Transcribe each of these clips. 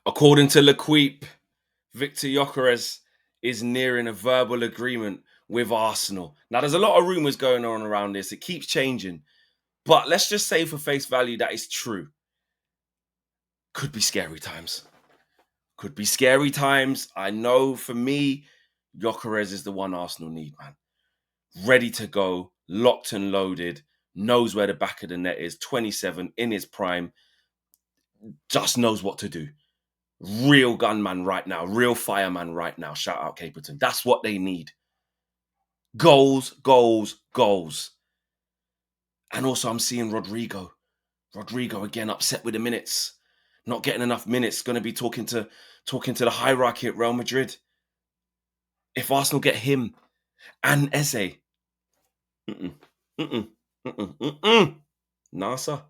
According to L'Equipe, Victor Gyökeres is nearing a verbal agreement with Arsenal. Now, there's a lot of rumours going on around this. It keeps changing. But let's just say for face value that is true. Could be scary times. Could be scary times. I know for me, Gyökeres is the one Arsenal need, man. Ready to go, locked and loaded, knows where the back of the net is, 27, in his prime, just knows what to do. Real gunman right now, real fireman right now. Shout out Caperton. That's what they need. Goals, goals, goals. And also I'm seeing Rodrigo. Rodrigo again upset with the minutes. Not getting enough minutes. Going to be talking to the hierarchy at Real Madrid. If Arsenal get him and Eze. NASA.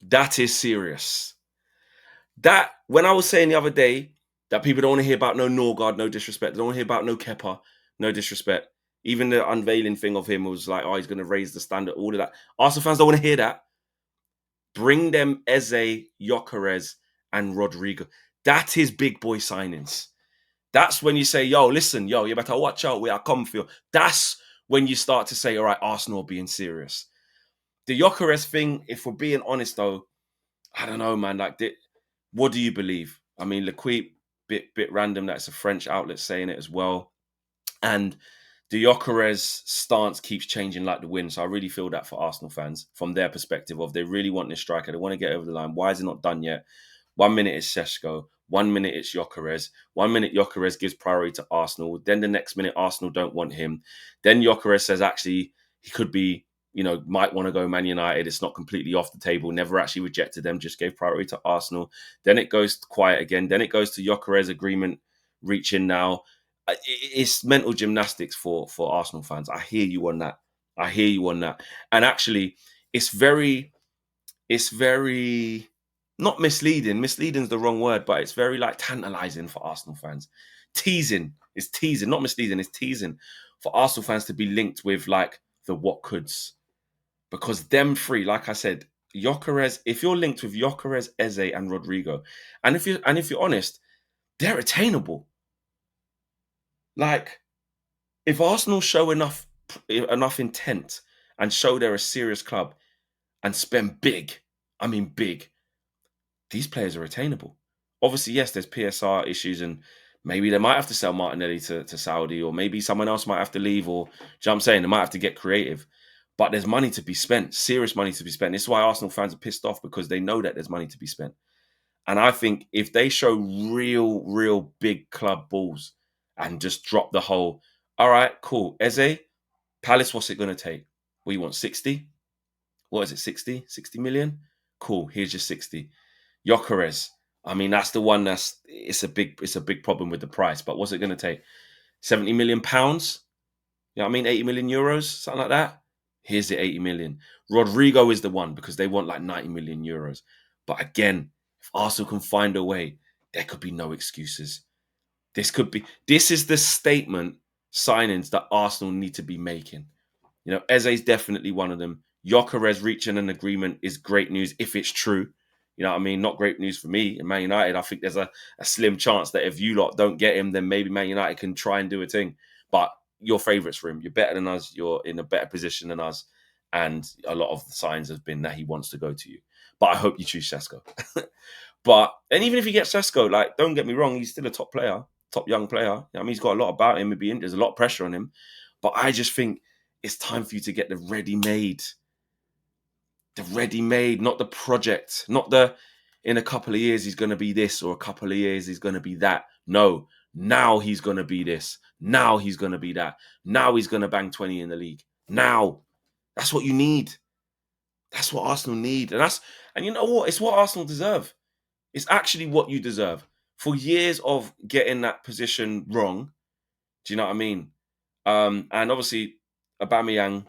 That is serious. That, when I was saying the other day that people don't want to hear about no Norgard, no disrespect. They don't want to hear about no Kepa, no disrespect. Even the unveiling thing of him was like, oh, he's going to raise the standard, all of that. Arsenal fans don't want to hear that. Bring them Eze, Gyökeres, and Rodrigo. That is big boy signings. That's when you say, yo, listen, yo, you better watch out where I come for you. That's when you start to say, all right, Arsenal are being serious. The Gyökeres thing, if we're being honest, though, I don't know, man. Like, what do you believe? I mean, L'Equipe, bit random. That's a French outlet saying it as well. And the Gyökeres stance keeps changing like the wind. So I really feel that for Arsenal fans, from their perspective of they really want this striker. They want to get over the line. Why is it not done yet? 1 minute it's Šeško. 1 minute it's Gyökeres. 1 minute Gyökeres gives priority to Arsenal. Then the next minute Arsenal don't want him. Then Gyökeres says actually he could be, might want to go Man United. It's not completely off the table. Never actually rejected them. Just gave priority to Arsenal. Then it goes quiet again. Then it goes to Gyökeres agreement reaching now. It's mental gymnastics for Arsenal fans. I hear you on that. And actually, it's very not misleading. Misleading is the wrong word, but it's very like tantalizing for Arsenal fans. Teasing. It's teasing, not misleading. It's teasing for Arsenal fans to be linked with like the what coulds. Because them three, like I said, Gyökeres, if you're linked with Gyökeres, Eze, and Rodrigo, and if you're honest, they're attainable. Like, if Arsenal show enough intent and show they're a serious club and spend big, I mean big, these players are attainable. Obviously, yes, there's PSR issues and maybe they might have to sell Martinelli to Saudi, or maybe someone else might have to leave, or, do you know what I'm saying? They might have to get creative. But there's money to be spent, serious money to be spent. This is why Arsenal fans are pissed off, because they know that there's money to be spent. And I think if they show real big club balls and just drop the whole, all right, cool, Eze, Palace, what's it going to take? What you want, 60? What is it, 60? 60 million? Cool, here's your 60. Gyökeres, I mean, that's the one it's a big problem with the price, but what's it going to take? 70 million pounds? You know what I mean? 80 million euros, something like that. Here's the 80 million. Rodrigo is the one because they want like 90 million euros. But again, if Arsenal can find a way, there could be no excuses. This is the statement signings that Arsenal need to be making. Eze is definitely one of them. Gyökeres reaching an agreement is great news if it's true. You know what I mean? Not great news for me in Man United. I think there's a slim chance that if you lot don't get him, then maybe Man United can try and do a thing. But you're favourites for him. You're better than us. You're in a better position than us. And a lot of the signs have been that he wants to go to you. But I hope you choose Šeško. And even if you get Šeško, like, don't get me wrong, he's still a top player, top young player. I mean, he's got a lot about him. There's a lot of pressure on him. But I just think it's time for you to get the ready-made. The ready-made, not the project. Not the, in a couple of years, he's going to be this, or a couple of years, he's going to be that. No, now he's going to be this. Now he's going to be that. Now he's going to bang 20 in the league. Now. That's what you need. That's what Arsenal need. And you know what? It's what Arsenal deserve. It's actually what you deserve. For years of getting that position wrong, do you know what I mean? And obviously, Aubameyang,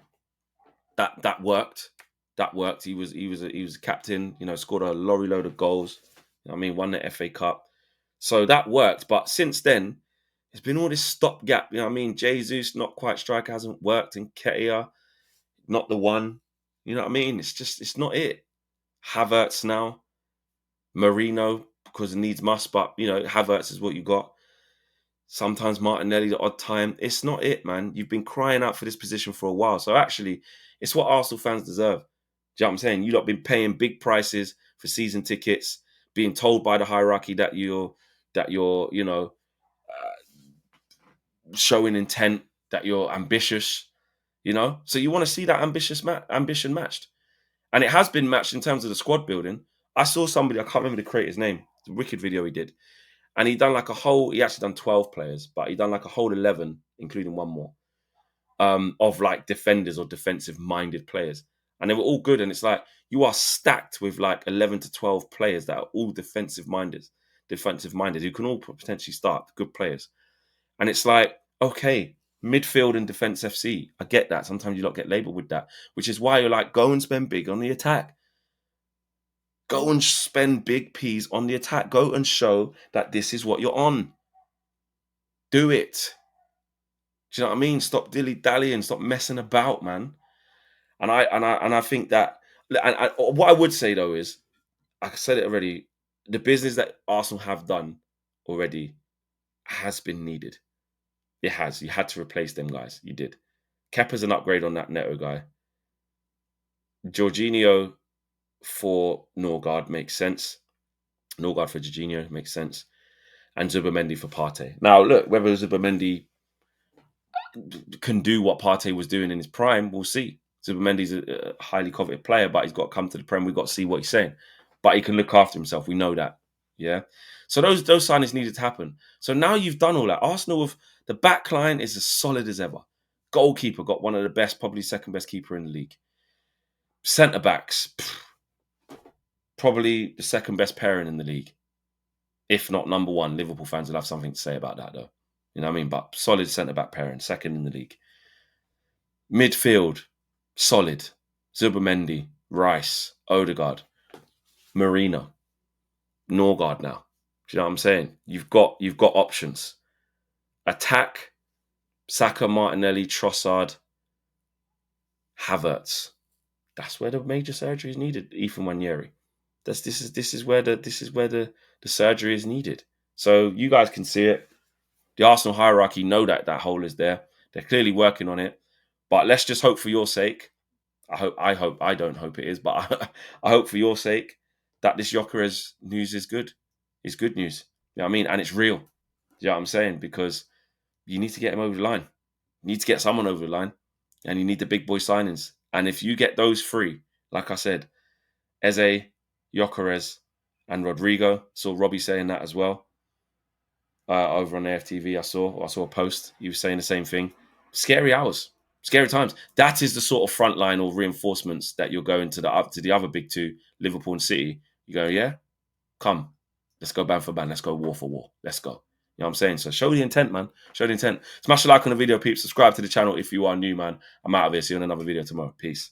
that worked. That worked. He was a captain. Scored a lorry load of goals. You know what I mean, won the FA Cup. So that worked. But since then, there's been all this stopgap. You know what I mean? Jesus, not quite striker, hasn't worked. And Ketia, not the one. You know what I mean? It's not it. Havertz now. Marino, because it needs must, but Havertz is what you got. Sometimes Martinelli, the odd time. It's not it, man. You've been crying out for this position for a while. So actually, it's what Arsenal fans deserve. Do you know what I'm saying? You lot been paying big prices for season tickets, being told by the hierarchy that you're showing intent, that you're ambitious. So you want to see that ambition matched, and it has been matched in terms of the squad building. I saw somebody, I can't remember the creator's name. It's a wicked video he did. And he actually done 12 players, but he done like a whole 11, including one more, of like defenders or defensive minded players. And they were all good. And it's like, you are stacked with like 11 to 12 players that are all defensive minded, who can all potentially start, good players. And it's like, okay, midfield and defense FC. I get that. Sometimes you don't get labeled with that, which is why you're like, go and spend big on the attack. Go and spend big P's on the attack. Go and show that this is what you're on. Do it. Do you know what I mean? Stop dilly-dallying. Stop messing about, man. And I think that. And what I would say though is, I said it already. The business that Arsenal have done already has been needed. It has. You had to replace them guys. You did. Kepa's an upgrade on that Neto guy. Jorginho for Norgard makes sense. Norgard for Jorginho makes sense. And Zubimendi for Partey. Now, look, whether Zubimendi can do what Partey was doing in his prime, we'll see. Zubimendi's a highly coveted player, but he's got to come to the Prem. We've got to see what he's saying. But he can look after himself. We know that. Yeah. So those signings needed to happen. So now you've done all that. Arsenal, with the back line, is as solid as ever. Goalkeeper, got one of the best, probably second best keeper in the league. Centre backs, probably the second best pairing in the league, if not number one. Liverpool fans will have something to say about that, though. You know what I mean? But solid centre back pairing, second in the league. Midfield, solid. Zubimendi, Rice, Odegaard, Marino, Norgard now. Do you know what I'm saying? You've got options. Attack, Saka, Martinelli, Trossard, Havertz. That's where the major surgery is needed. Ethan Wanyeri. This is where the surgery is needed. So you guys can see it. The Arsenal hierarchy know that hole is there. They're clearly working on it. But let's just hope for your sake. I don't hope it is, but I hope for your sake that this Gyökeres news is good. It's good news. You know what I mean? And it's real. You know what I'm saying? Because you need to get him over the line. You need to get someone over the line. And you need the big boy signings. And if you get those three, like I said, Eze, Gyökeres, and Rodrigo. Saw Robbie saying that as well. Over on AFTV, I saw a post. He was saying the same thing. Scary hours. Scary times. That is the sort of front line or reinforcements that you're going to the other big two, Liverpool and City. You go, yeah, come, let's go band for band, let's go war for war, let's go. You know what I'm saying? So show the intent, man. Show the intent. Smash a like on the video, peeps. Subscribe to the channel if you are new, man. I'm out of here. See you on another video tomorrow. Peace.